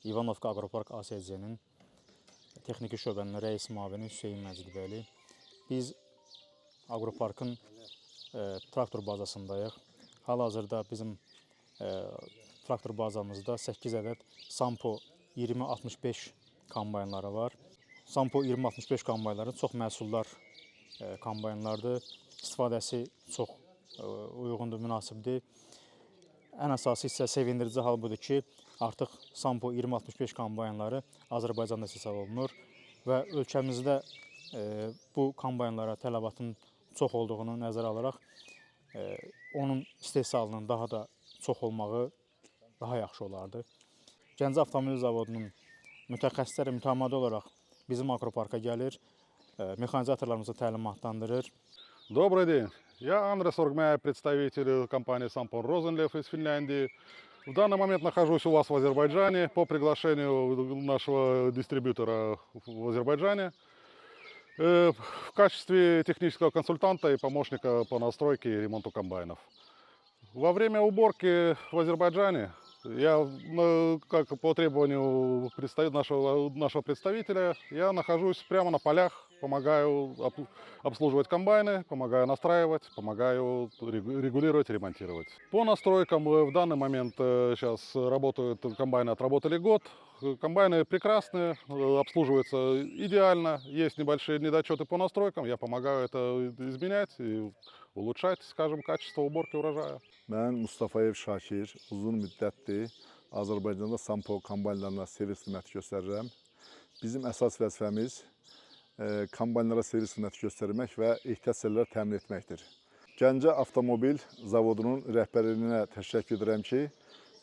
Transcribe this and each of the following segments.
İvanovka Aqropark ASC-nin texniki şöbənin rəis müavini Hüseyn Məcidbəyli. Biz Aqroparkın traktor bazasındayıq. Hal-hazırda bizim traktor bazamızda 8 ədəd Sampo 2065 kombaynları var. Sampo 2065 kombaynları çox məhsuldar kombaynlardır. İstifadəsi çox uyğundur, münasibdir. Ən əsası isə sevindirici hal budur ki, artıq Sampo 2065 kombaynları Azərbaycanda istehsal olunur və ölkəmizdə bu kombaynlara tələbatın çox olduğunu nəzərə alaraq onun istehsalının daha da çox olmağı daha yaxşı olardı. Gəncə Avtomobil Zavodunun mütəxəssisləri mütəmadi olaraq bizim Aqroparka gəlir, mexanizatorlarımızı təlimatlandırır. Добрый день. Я Андрес Оргмяев, представитель компании Сампон Розенлев из Финляндии. В данный момент нахожусь у вас в Азербайджане по приглашению нашего дистрибьютора в Азербайджане в качестве технического консультанта и помощника по настройке и ремонту комбайнов. Во время уборки в Азербайджане я, как по требованию нашего представителя, я нахожусь прямо на полях, помогаю обслуживать комбайны, помогаю настраивать, помогаю регулировать, ремонтировать. По настройкам в данный момент сейчас работают комбайны, отработали год. Комбайны прекрасные, обслуживаются идеально. Есть небольшие недочеты по настройкам, я помогаю это изменять и улучшать, скажем, качество уборки урожая. Mən Mustafayev Şakir, uzun müddətdir Azərbaycanda Sampo kombaynlarına servis xidməti göstərirəm. Bizim əsas vəzifəmiz kombaynlara servis xidməti göstərmək və ehtiyat sərlər təmin etməkdir. Gəncə Avtomobil Zavodunun rəhbərliyinə təşəkkür edirəm ki,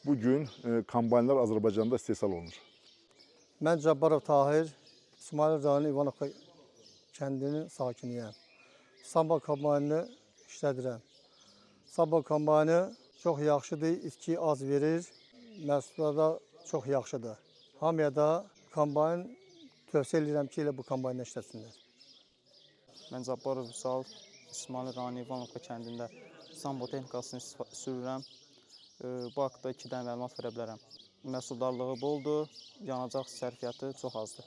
bugün kombaynlar Azərbaycanda istehsal olunur. Mən Cabbarov Tahir, İsmail rayonu İvanovka kəndinin sakiniyəm. Sampo kombaynını işlədirəm. Sampo kombaynı çox yaxşıdır, itki az verir, məhsullar da çox yaxşıdır. Hamıya da kombayn tövsiyə edirəm ki, elə bu kombaynı işlətsinlər. Mən Cabbarov Vüsal, İsmail rayonu İvanovka kəndində Sampo texnikasını sürürəm. Bu haqda 2 dənə məlumat verə bilərəm. Məhsuldarlığı boldur, yanacaq sərfiyyatı çox azdır.